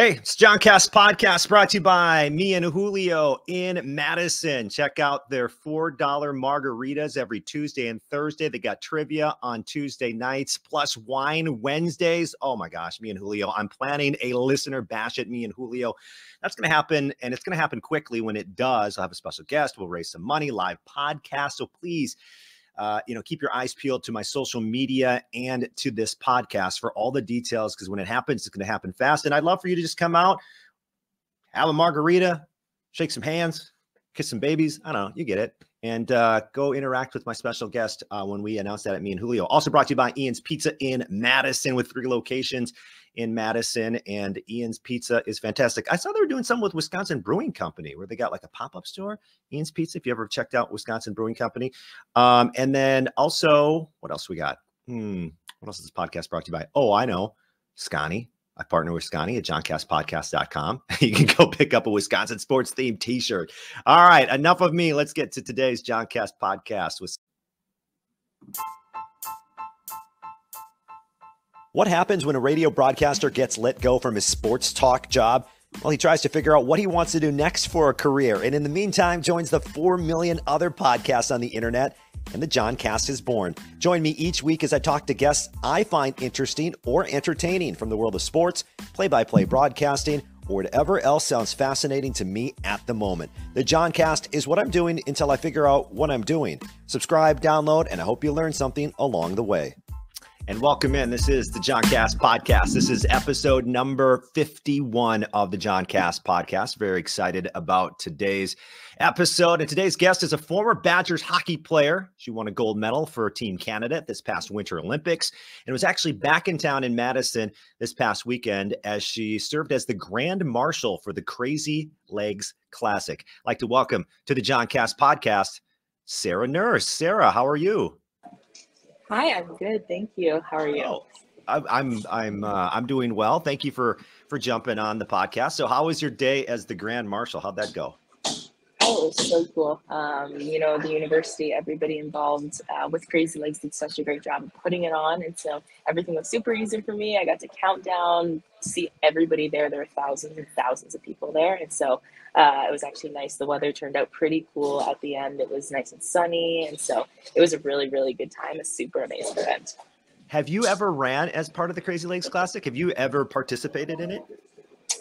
Hey, it's Joncast podcast brought to you by me and Julio in Madison. Check out their $4 margaritas every Tuesday and Thursday. They got trivia on Tuesday nights, plus wine Wednesdays. Oh my gosh, me and Julio. I'm planning a listener bash at me and Julio. That's going to happen, and it's going to happen quickly. When it does, I'll have a special guest. We'll raise some money, live podcast. So please, keep your eyes peeled to my social media and to this podcast for all the details, because when it happens, it's going to happen fast. And I'd love for you to just come out, have a margarita, shake some hands, kiss some babies. I don't know, you get it. And go interact with my special guest when we announce that at me and Julio. Also brought to you by Ian's Pizza in Madison, with 3 locations in Madison, and Ian's Pizza is fantastic. I saw they were doing something with Wisconsin Brewing Company where they got like a pop-up store, Ian's Pizza, if you ever checked out Wisconsin Brewing Company. And then also, what else we got? What else is this podcast brought to you by? Oh, I know, Scotty. I partner with Scotty at joncastpodcast.com. You can go pick up a Wisconsin sports themed t-shirt. All right, enough of me. Let's get to today's Joncast podcast. What happens when a radio broadcaster gets let go from his sports talk job? Well, he tries to figure out what he wants to do next for a career. And in the meantime, joins the 4 million other podcasts on the internet, and the Joncast is born. Join me each week as I talk to guests I find interesting or entertaining from the world of sports, play-by-play broadcasting, or whatever else sounds fascinating to me at the moment. The Joncast is what I'm doing until I figure out what I'm doing. Subscribe, download, and I hope you learn something along the way. And welcome in. This is the Joncast podcast. This is episode number 51 of the Joncast podcast. Very excited about today's episode. And today's guest is a former Badgers hockey player. She won a gold medal for Team Canada at this past Winter Olympics, and was actually back in town in Madison this past weekend as she served as the Grand Marshal for the Crazy Legs Classic. I'd like to welcome to the Joncast podcast, Sarah Nurse. Sarah, how are you? Hi, I'm good. Thank you. How are you? Oh, I'm doing well. Thank you for jumping on the podcast. So how was your day as the Grand Marshal? How'd that go? Oh, it was so cool. The university, everybody involved with Crazy Legs did such a great job of putting it on. And so everything was super easy for me. I got to count down, see everybody there. There were thousands and thousands of people there. And so it was actually nice. The weather turned out pretty cool at the end. It was nice and sunny. And so it was a really, really good time. A super amazing event. Have you ever ran as part of the Crazy Legs Classic? Have you ever participated in it?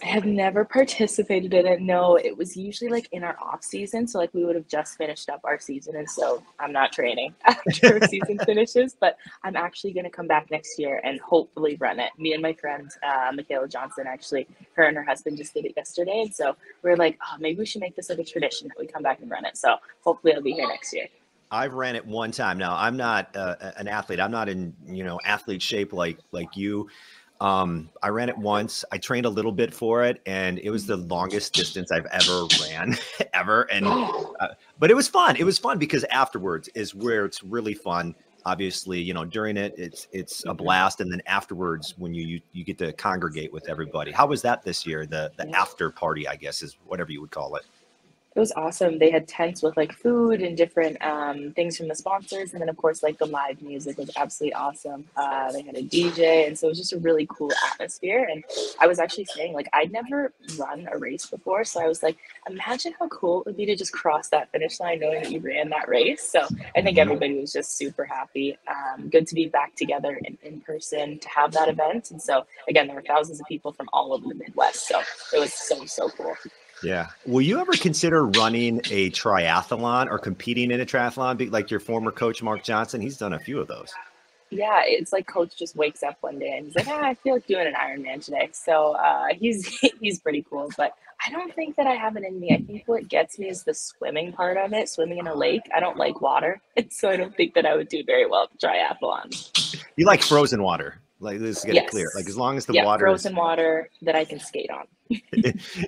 I have never participated in it. No, it was usually like in our off season. So like we would have just finished up our season. And so I'm not training after our season finishes, but I'm actually going to come back next year and hopefully run it. Me and my friend, Michaela Johnson, actually, her and her husband just did it yesterday. And so we're like, oh, maybe we should make this like a tradition that we come back and run it. So hopefully I'll be here next year. I've ran it one time. Now I'm not an athlete. I'm not in, athlete shape like you. I ran it once. I trained a little bit for it, and it was the longest distance I've ever ran ever. And, but it was fun. It was fun because afterwards is where it's really fun. Obviously, during it, it's a blast. And then afterwards, when you get to congregate with everybody. How was that this year? The after party, I guess, is whatever you would call it. It was awesome. They had tents with like food and different things from the sponsors. And then of course, like the live music was absolutely awesome. They had a DJ. And so it was just a really cool atmosphere. And I was actually saying like, I'd never run a race before. So I was like, imagine how cool it would be to just cross that finish line knowing that you ran that race. So I think everybody was just super happy. Good to be back together in person to have that event. And so again, there were thousands of people from all over the Midwest. So it was so cool. Yeah. Will you ever consider running a triathlon or competing in a triathlon? Like your former coach, Mark Johnson, he's done a few of those. Yeah, it's like coach just wakes up one day and he's like, I feel like doing an Ironman today. So he's pretty cool, but I don't think that I have it in me. I think what gets me is the swimming part of it, swimming in a lake. I don't like water. So I don't think that I would do very well at the triathlon. You like frozen water. Like, let's get it clear. Like, as long as the water frozen water that I can skate on.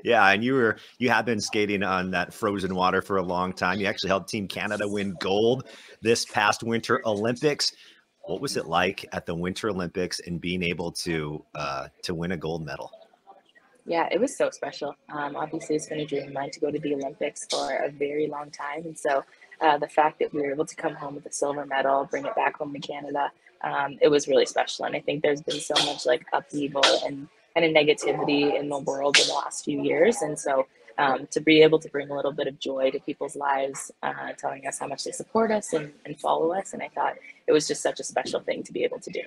Yeah, and you have been skating on that frozen water for a long time. You actually helped Team Canada win gold this past Winter Olympics. What was it like at the Winter Olympics and being able to win a gold medal? Yeah, it was so special. Obviously, it's been a dream of mine to go to the Olympics for a very long time, and so the fact that we were able to come home with a silver medal, bring it back home to Canada, it was really special. And I think there's been so much like upheaval and kind of negativity in the world in the last few years. And so to be able to bring a little bit of joy to people's lives, telling us how much they support us and follow us. And I thought it was just such a special thing to be able to do.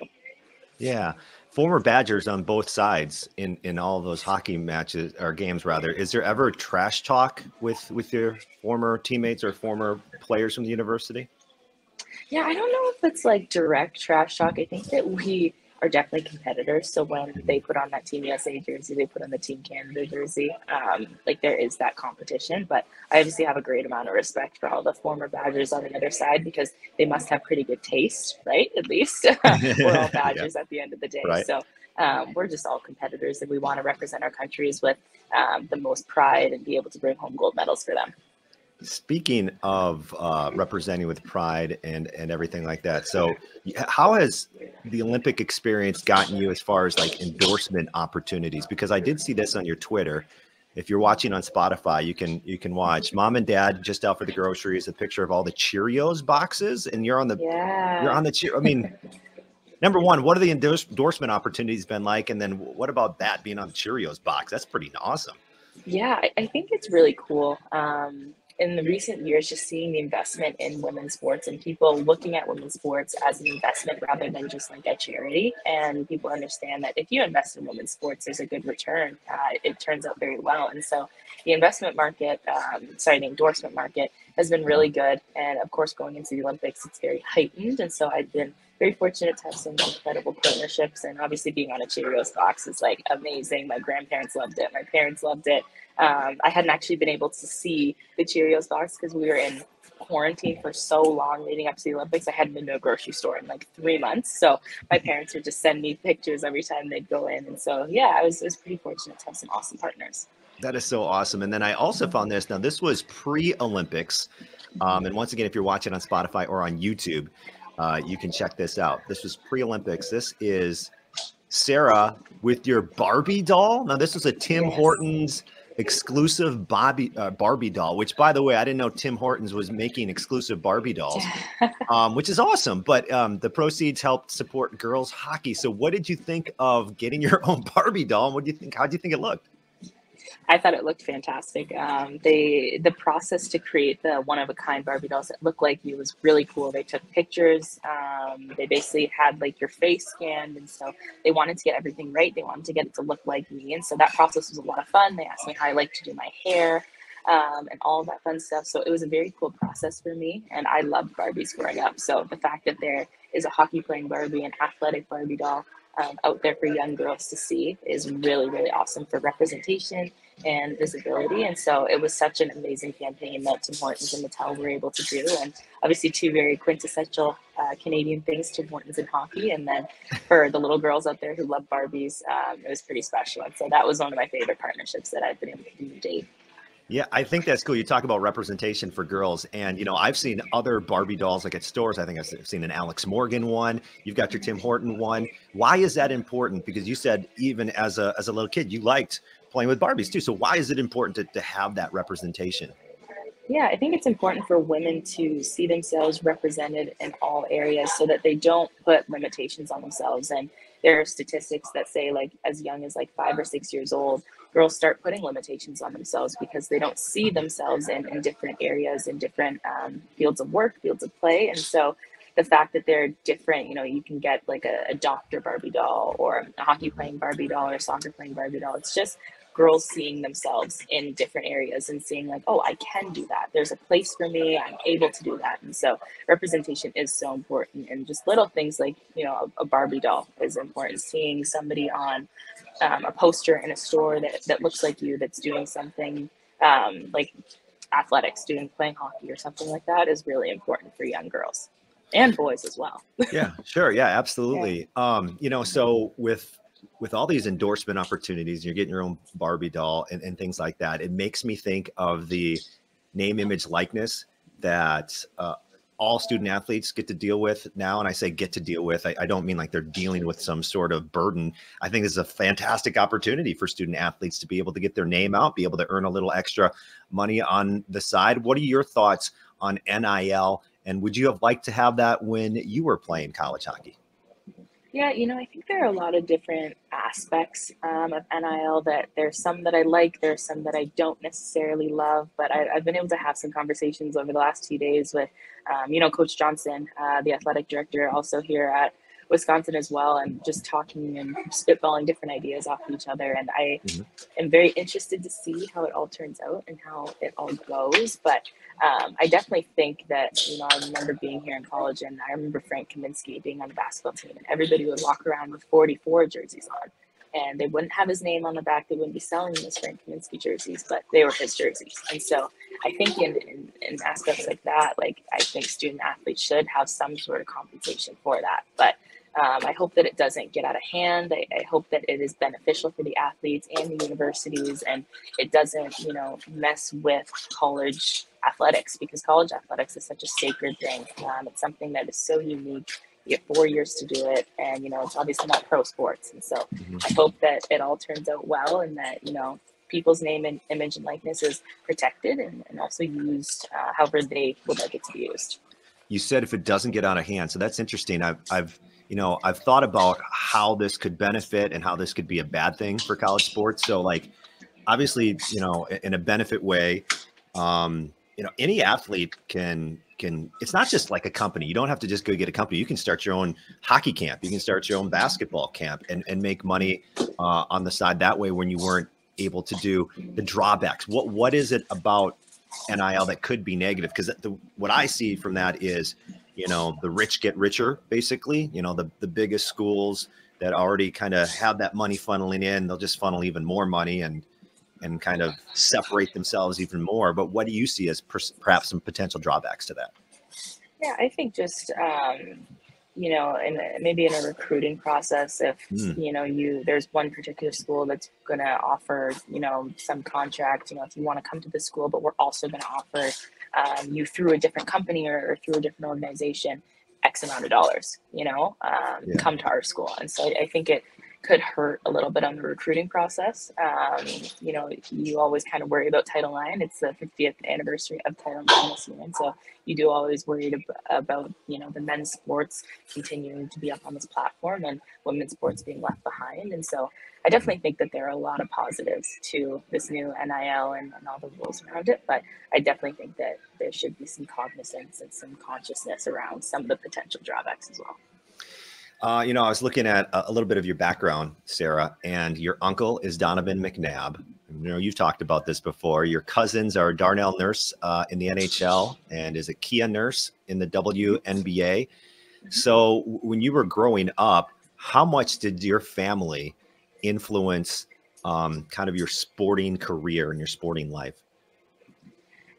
Yeah. Former Badgers on both sides in all those hockey matches or games rather. Is there ever trash talk with your former teammates or former players from the university? Yeah, I don't know if it's like direct trash talk. I think that we are definitely competitors. So when they put on that Team USA jersey, they put on the Team Canada jersey. Like there is that competition. But I obviously have a great amount of respect for all the former Badgers on the other side because they must have pretty good taste, right? At least we're all Yeah, Badgers at the end of the day. right. So we're just all competitors and we want to represent our countries with the most pride and be able to bring home gold medals for them. Speaking of representing with pride and everything like that, so how has the Olympic experience gotten you as far as like endorsement opportunities? Because I did see this on your Twitter. If you're watching on Spotify, you can watch Mom and Dad just out for the groceries, a picture of all the Cheerios boxes, and you're on the Yeah. I mean, number one, what are the endorsement opportunities been like, and then what about that being on the Cheerios box? That's pretty awesome. Yeah, I think it's really cool. In the recent years, just seeing the investment in women's sports and people looking at women's sports as an investment rather than just like a charity. And people understand that if you invest in women's sports, there's a good return. It turns out very well. And so the investment market, the endorsement market has been really good. And of course, going into the Olympics, it's very heightened. And so I've been very fortunate to have some incredible partnerships, and obviously being on a Cheerios box is like amazing. My grandparents loved it. My parents loved it. I hadn't actually been able to see the Cheerios box because we were in quarantine for so long leading up to the Olympics. I hadn't been to a grocery store in like 3 months. So my parents would just send me pictures every time they'd go in. And so, yeah, I was pretty fortunate to have some awesome partners. That is so awesome. And then I also found this. Now, this was pre-Olympics. And once again, if you're watching on Spotify or on YouTube, you can check this out. This was pre-Olympics. This is Sarah with your Barbie doll. Now, this was a Tim Yes. Hortons exclusive Barbie doll, which, by the way, I didn't know Tim Hortons was making exclusive Barbie dolls, which is awesome. But the proceeds helped support girls hockey. So what did you think of getting your own Barbie doll? What do you think? How do you think it looked? I thought it looked fantastic. The process to create the one of a kind Barbie dolls that looked like you was really cool. They took pictures. They basically had like your face scanned, and so they wanted to get everything right. They wanted to get it to look like me, and so that process was a lot of fun. They asked me how I like to do my hair. And all of that fun stuff. So it was a very cool process for me. And I loved Barbies growing up. So the fact that there is a hockey playing Barbie, an athletic Barbie doll out there for young girls to see is really, really awesome for representation and visibility. And so it was such an amazing campaign that Tim Hortons and Mattel were able to do. And obviously two very quintessential Canadian things, Tim Hortons and hockey. And then for the little girls out there who love Barbies, it was pretty special. And so that was one of my favorite partnerships that I've been able to do to date. Yeah, I think that's cool. You talk about representation for girls, and I've seen other Barbie dolls like at stores. I think I've seen an Alex Morgan one. You've got your Tim Horton one. Why is that important? Because you said even as a little kid, you liked playing with Barbies too. So why is it important to have that representation? Yeah, I think it's important for women to see themselves represented in all areas so that they don't put limitations on themselves. And there are statistics that say like as young as like 5 or 6 years old, girls start putting limitations on themselves because they don't see themselves in different areas, in different fields of work, fields of play. And so the fact that they're different, you can get like a doctor Barbie doll or a hockey playing Barbie doll or soccer playing Barbie doll. It's just girls seeing themselves in different areas and seeing like, oh, I can do that. There's a place for me. I'm able to do that. And so representation is so important. And just little things like, a Barbie doll is important. Seeing somebody on a poster in a store that looks like you, that's doing something like athletics, playing hockey or something like that is really important for young girls and boys as well. Yeah, sure. Yeah, absolutely. Yeah. So with all these endorsement opportunities, you're getting your own Barbie doll and things like that. It makes me think of the name, image, likeness that all student athletes get to deal with now. And I say get to deal with, I don't mean like they're dealing with some sort of burden. I think this is a fantastic opportunity for student athletes to be able to get their name out, be able to earn a little extra money on the side. What are your thoughts on NIL? And would you have liked to have that when you were playing college hockey? Yeah, I think there are a lot of different aspects of NIL. That there's some that I like, there's some that I don't necessarily love, but I've been able to have some conversations over the last 2 days with, Coach Johnson, the athletic director, also here at Wisconsin as well, and just talking and spitballing different ideas off of each other. And I Mhm. am very interested to see how it all turns out and how it all goes. But I definitely think that, I remember being here in college, and I remember Frank Kaminsky being on the basketball team, and everybody would walk around with 44 jerseys on. And they wouldn't have his name on the back. They wouldn't be selling them as Frank Kaminsky jerseys, but they were his jerseys. And so I think in aspects like that, like I think student athletes should have some sort of compensation for that. But I hope that it doesn't get out of hand. I hope that it is beneficial for the athletes and the universities, and it doesn't, mess with college athletics, because college athletics is such a sacred thing. It's something that is so unique. You get 4 years to do it, and it's obviously not pro sports. And so Mhm. I hope that it all turns out well, and that people's name and image and likeness is protected, and also used however they would like it to be used. You said if it doesn't get out of hand. So that's interesting. I've thought about how this could benefit and how this could be a bad thing for college sports. So like, obviously, in a benefit way, any athlete can, it's not just like a company. You don't have to just go get a company. You can start your own hockey camp. You can start your own basketball camp and make money on the side that way when you weren't able to do the drawbacks. What is it about NIL that could be negative? Because what I see from that is, the rich get richer, basically. The biggest schools that already kind of have that money funneling in, they'll just funnel even more money and kind of separate themselves even more. But what do you see as perhaps some potential drawbacks to that? Yeah, I think just maybe in a recruiting process, if Mm, there's one particular school that's going to offer some contract, if you want to come to the school, but we're also going to offer you through a different company or through a different organization X amount of dollars, yeah. come to our school. And so I think it could hurt a little bit on the recruiting process. You always kind of worry about Title IX. It's the 50th anniversary of Title IX this year, and so you do always worried about the men's sports continuing to be up on this platform and women's sports being left behind. And so I definitely think that there are a lot of positives to this new NIL and all the rules around it, but I definitely think that there should be some cognizance and some consciousness around some of the potential drawbacks as well. I was looking at a little bit of your background, Sarah, and your uncle is Donovan McNabb. You've talked about this before. Your cousins are Darnell Nurse in the NHL and is a Kia Nurse in the WNBA. So when you were growing up, how much did your family influence kind of your sporting career and your sporting life?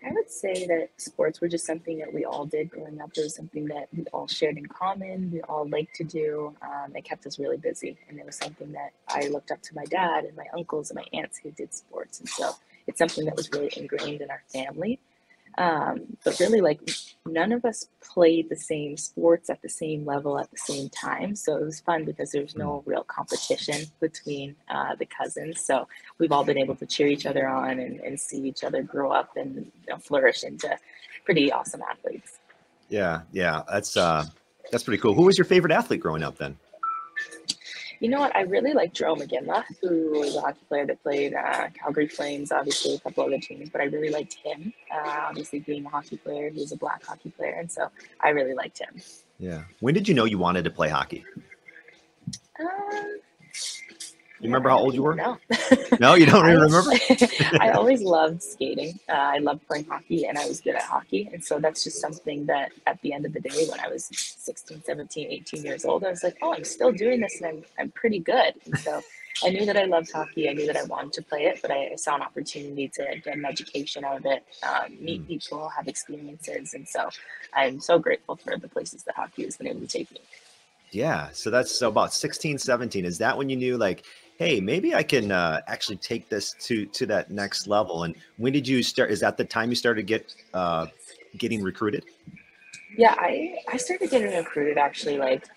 I would say that sports were just something that we all did growing up. It was something that we all shared in common. We all liked to do. It kept us really busy. And it was something that I looked up to my dad and my uncles and my aunts who did sports. And so it's something that was really ingrained in our family. But really, like, none of us played the same sports at the same level at the same time. So it was fun because there was Mm. no real competition between the cousins. So we've all been able to cheer each other on and see each other grow up and flourish into pretty awesome athletes. Yeah, that's pretty cool. Who was your favorite athlete growing up then? You know what? I really like Joe McGinley, who was a hockey player that played Calgary Flames, obviously a couple other teams, but I really liked him. Obviously, being a hockey player, he was a black hockey player, and so I really liked him. Yeah. When did you know you wanted to play hockey? Um, You remember how I old don't you even were? know. No, you don't I even remember? I always loved skating. I loved playing hockey, and I was good at hockey. And so that's just something that at the end of the day, when I was 16, 17, 18 years old, I was like, oh, I'm still doing this, and I'm pretty good. And so I knew that I loved hockey. I knew that I wanted to play it, but I saw an opportunity to get an education out of it, meet people, have experiences. And so I'm so grateful for the places that hockey has been able to take me. Yeah. So about 16, 17. Is that when you knew like, hey, maybe I can actually take this to that next level? And when did you start? Is that the time you started getting recruited? Yeah, I started getting recruited actually, like,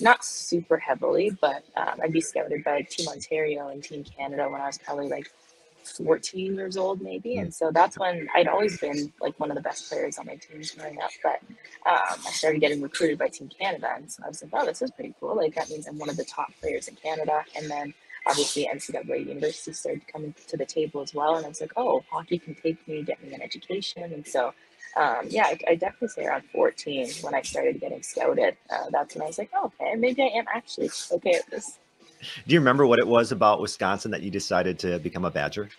not super heavily, but I'd be scouted by Team Ontario and Team Canada when I was probably like 14 years old maybe. And so that's when I'd always been like one of the best players on my teams growing up. But I started getting recruited by Team Canada. And so I was like, oh, this is pretty cool. Like that means I'm one of the top players in Canada. And then obviously NCAA universities started coming to the table as well. And I was like, oh, hockey can take me, get me an education. And so yeah, I definitely say around 14 when I started getting scouted. That's when I was like, oh, okay, maybe I am actually okay at this. Do you remember what it was about Wisconsin that you decided to become a Badger?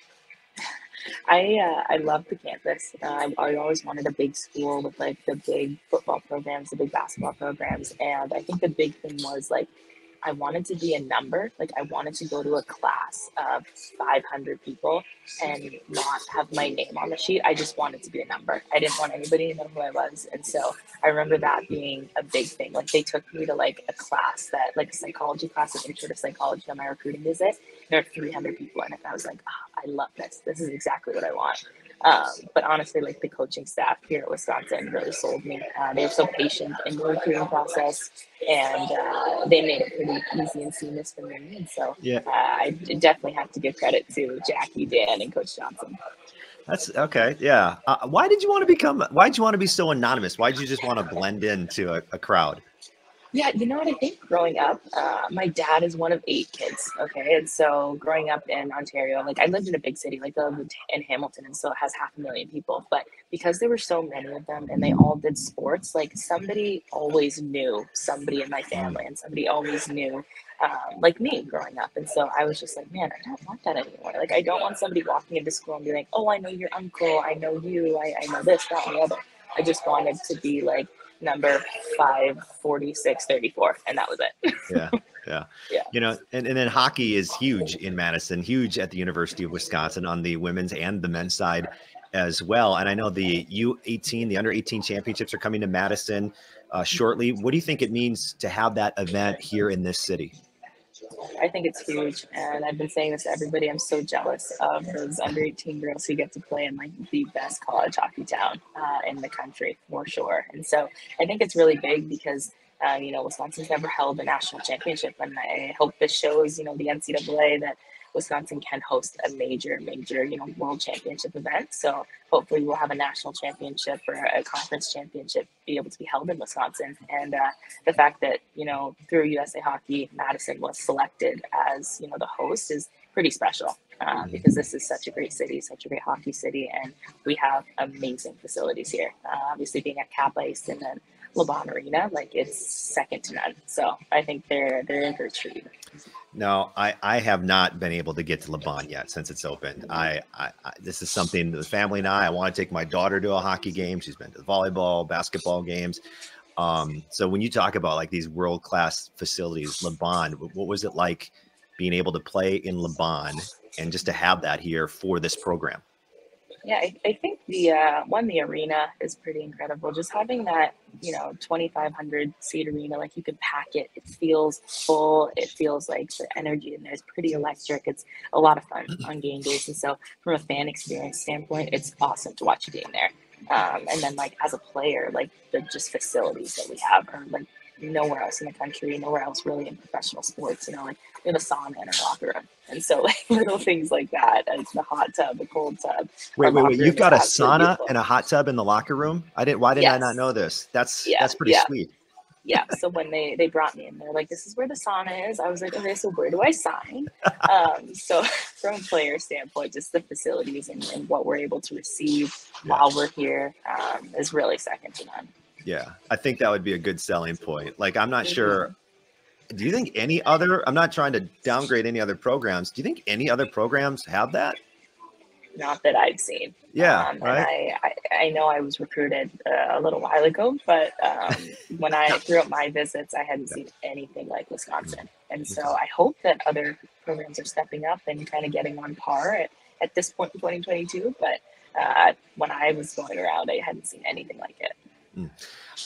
I love the campus. I always wanted a big school with like the big football programs, the big basketball programs, and I think the big thing was like I wanted to be a number. Like I wanted to go to a class of 500 people and not have my name on the sheet. I just wanted to be a number. I didn't want anybody to know who I was. And so I remember that being a big thing. Like they took me to like a class that like a psychology class, an intro to psychology on my recruiting visit. There are 300 people in it. And I was like, oh, I love this. This is exactly what I want. But honestly, like the coaching staff here at Wisconsin really sold me. They were so patient in the recruiting process, and they made it pretty easy and seamless for me. And so I definitely have to give credit to Jackie, Dan, and Coach Johnson. That's okay. Yeah. Why did you want to be so anonymous? Why did you just want to blend into a crowd? Yeah, you know what I think? Growing up, my dad is one of 8 kids. Okay, and so growing up in Ontario, like I lived in a big city, like I lived in Hamilton, and so it has 500,000 people. But because there were so many of them, and they all did sports, like somebody always knew somebody in my family, and somebody always knew, like me growing up. And so I was just like, man, I don't want that anymore. Like I don't want somebody walking into school and be like, oh, I know your uncle, I know you, I know this, that, and the other. I just wanted to be like number 54634, and that was it. Yeah. You know, and then hockey is huge in Madison, huge at the University of Wisconsin on the women's and the men's side as well. And I know the U18, the under 18 championships are coming to Madison shortly. What do you think it means to have that event here in this city? I think it's huge, and I've been saying this to everybody. I'm so jealous of those under 18 girls who get to play in like the best college hockey town in the country for sure. And so I think it's really big because you know, Wisconsin's never held a national championship, and I hope this shows, you know, the NCAA that Wisconsin can host a major, you know, world championship event. So hopefully we'll have a national championship or a conference championship be able to be held in Wisconsin. And the fact that, you know, through USA Hockey, Madison was selected as, you know, the host is pretty special because this is such a great city, such a great hockey city, and we have amazing facilities here. Obviously being at Cap Ice and then LeBron Arena, like it's second to none. So I think they're in for a treat. No, I have not been able to get to LeBron yet since it's opened. This is something the family and I want to take my daughter to a hockey game. She's been to the volleyball, basketball games. So when you talk about like these world-class facilities, LeBron, what was it like being able to play in LeBron and just to have that here for this program? Yeah, I think the arena is pretty incredible. Just having that, you know, 2,500 seat arena, like you can pack it. It feels full. It feels like the energy in there is pretty electric. It's a lot of fun on game days. And so from a fan experience standpoint, it's awesome to watch a game there. And then like as a player, like the just facilities that we have are like nowhere else in the country, nowhere else really in professional sports. You know, like we have a sauna in our locker room. And so like little things like that, and the hot tub, the cold tub. Wait, you've got a sauna and a hot tub in the locker room? Why didn't I not know this? That's pretty sweet. Yeah. So when they brought me in, they're like, this is where the sauna is. I was like, okay, so where do I sign? So from a player standpoint, just the facilities and what we're able to receive while we're here is really second to none. Yeah, I think that would be a good selling point. Like, I'm not sure. Do you think any other, I'm not trying to downgrade any other programs. Do you think any other programs have that? Not that I've seen. Yeah. Right. And I know I was recruited a little while ago, but when throughout my visits, I hadn't seen anything like Wisconsin. And so I hope that other programs are stepping up and kind of getting on par at this point in 2022. But when I was going around, I hadn't seen anything like it.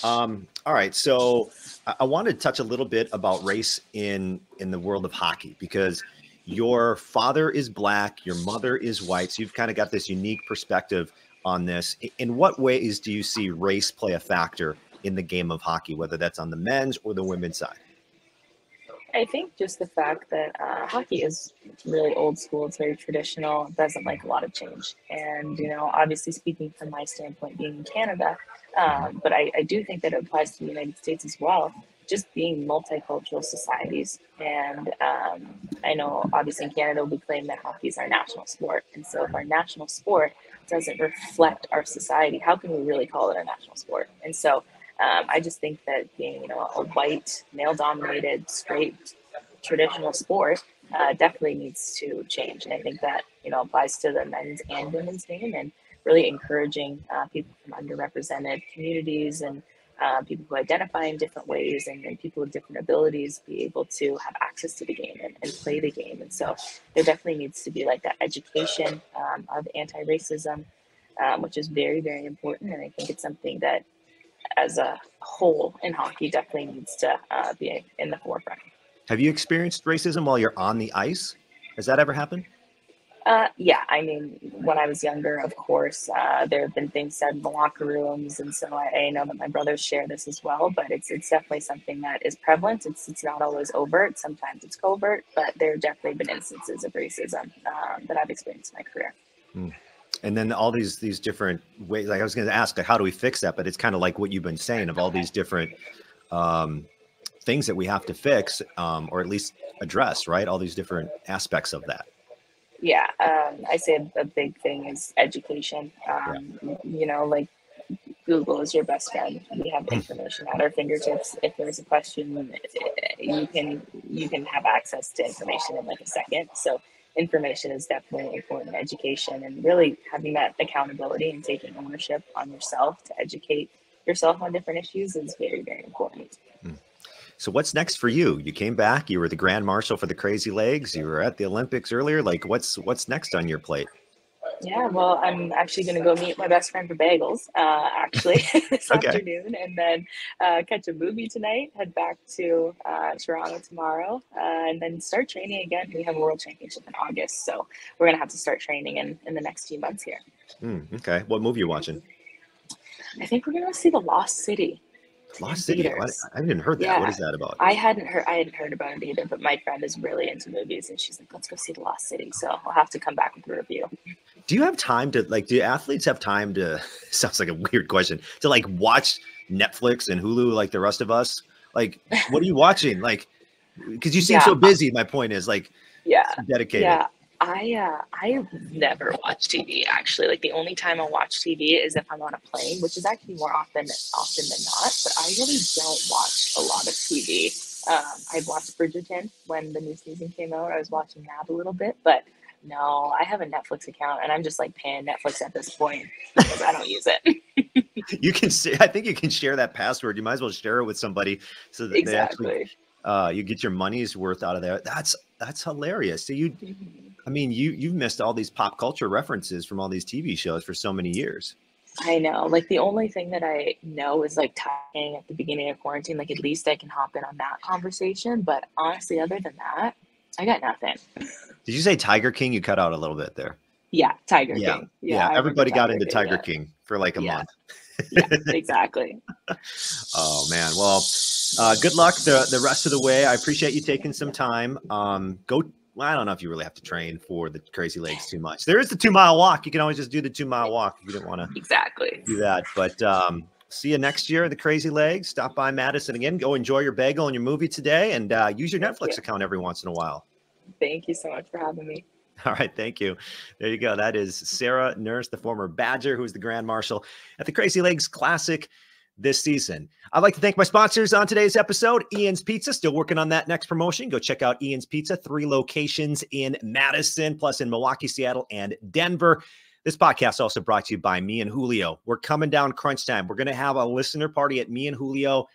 All right. So I wanted to touch a little bit about race in the world of hockey, because your father is Black, your mother is white. So you've kind of got this unique perspective on this. In what ways do you see race play a factor in the game of hockey, whether that's on the men's or the women's side? I think just the fact that hockey is really old school, it's very traditional, it doesn't like a lot of change. And, you know, obviously speaking from my standpoint, being in Canada, but I do think that it applies to the United States as well, just being multicultural societies. And I know obviously in Canada, we claim that hockey is our national sport. And so if our national sport doesn't reflect our society, how can we really call it a national sport? And so I just think that being, you know, a white, male-dominated, straight, traditional sport definitely needs to change. And I think that, you know, applies to the men's and women's game, and really encouraging people from underrepresented communities and people who identify in different ways, and people with different abilities be able to have access to the game and play the game. And so there definitely needs to be like that education of anti-racism, which is very, very important. And I think it's something that as a whole in hockey definitely needs to be in the forefront. Have you experienced racism while you're on the ice? Has that ever happened? Yeah, I mean, when I was younger, of course, there have been things said in the locker rooms, and so I know that my brothers share this as well. But it's definitely something that is prevalent. It's not always overt. Sometimes it's covert, but there have definitely been instances of racism that I've experienced in my career. And then all these different ways. Like I was going to ask, like, how do we fix that? But it's kind of like what you've been saying of all these different things that we have to fix, or at least address, right? All these different aspects of that. Yeah, I say a big thing is education. You know, like Google is your best friend. We have information at our fingertips. If there's a question, you can have access to information in like a second. So information is definitely important. Education, and really having that accountability and taking ownership on yourself to educate yourself on different issues is very, very important. So what's next for you? You came back, you were the Grand Marshal for the Crazy Legs. You were at the Olympics earlier. Like what's next on your plate? Yeah, well, I'm actually going to go meet my best friend for bagels, actually, this afternoon, and then catch a movie tonight, head back to Toronto tomorrow, and then start training again. We have a World Championship in August, so we're going to have to start training in the next few months here. Okay. What movie are you watching? I think we're going to see The Lost City. Lost City. I haven't heard that. Yeah, what is that about? I hadn't heard about it either, but my friend is really into movies, and she's like, let's go see The Lost City. So I'll have to come back with a review. Do you have time to, like, do athletes have time to, sounds like a weird question, to like watch Netflix and Hulu like the rest of us? Like, what are you watching? Like, because you seem so busy. My point is, like, so dedicated. Yeah. I never watch TV, actually. Like, the only time I watch TV is if I'm on a plane, which is actually more often than not. But I really don't watch a lot of TV. I watched Bridgerton when the new season came out. I was watching that a little bit, but no, I have a Netflix account, and I'm just like paying Netflix at this point because I don't use it. You can say, I think you can share that password. You might as well share it with somebody so that they actually, you get your money's worth out of there. That's hilarious. So I mean, you've missed all these pop culture references from all these TV shows for so many years. I know. Like, the only thing that I know is like talking at the beginning of quarantine. Like, at least I can hop in on that conversation. But honestly, other than that, I got nothing. Did you say Tiger King? You cut out a little bit there. Yeah, Tiger King. Yeah. Everybody got into Tiger King for like a month. Yeah, exactly. Oh man. Well, good luck the rest of the way. I appreciate you taking some time. Well, I don't know if you really have to train for the Crazy Legs too much. There is the 2 mile walk. You can always just do the 2 mile walk if you don't want to do that. But see you next year at the Crazy Legs. Stop by Madison again. Go enjoy your bagel and your movie today, and use your Netflix account every once in a while. Thank you so much for having me. All right. Thank you. There you go. That is Sarah Nurse, the former Badger, who's the Grand Marshal at the Crazy Legs Classic this season. I'd like to thank my sponsors on today's episode. Ian's Pizza, still working on that next promotion. Go check out Ian's Pizza, 3 locations in Madison, plus in Milwaukee, Seattle, and Denver. This podcast also brought to you by me and Julio. We're coming down crunch time. We're going to have a listener party at me and Julio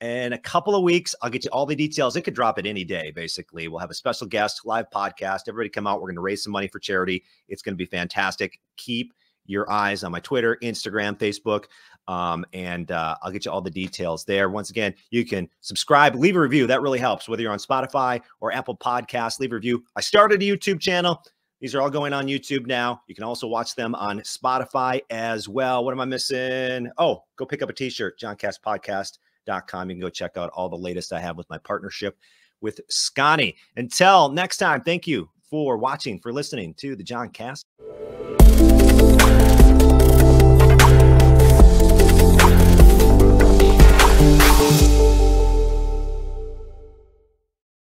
in a couple of weeks. I'll get you all the details. It could drop it any day, basically. We'll have a special guest, live podcast. Everybody come out. We're going to raise some money for charity. It's going to be fantastic. Keep your eyes on my Twitter, Instagram, Facebook. And I'll get you all the details there. Once again, you can subscribe, leave a review. That really helps, whether you're on Spotify or Apple Podcasts. Leave a review. I started a YouTube channel. These are all going on YouTube now. You can also watch them on Spotify as well. What am I missing? Oh, go pick up a t-shirt, joncastpodcast.com. You can go check out all the latest I have with my partnership with Scotty. Until next time, thank you for watching, for listening to the Joncast.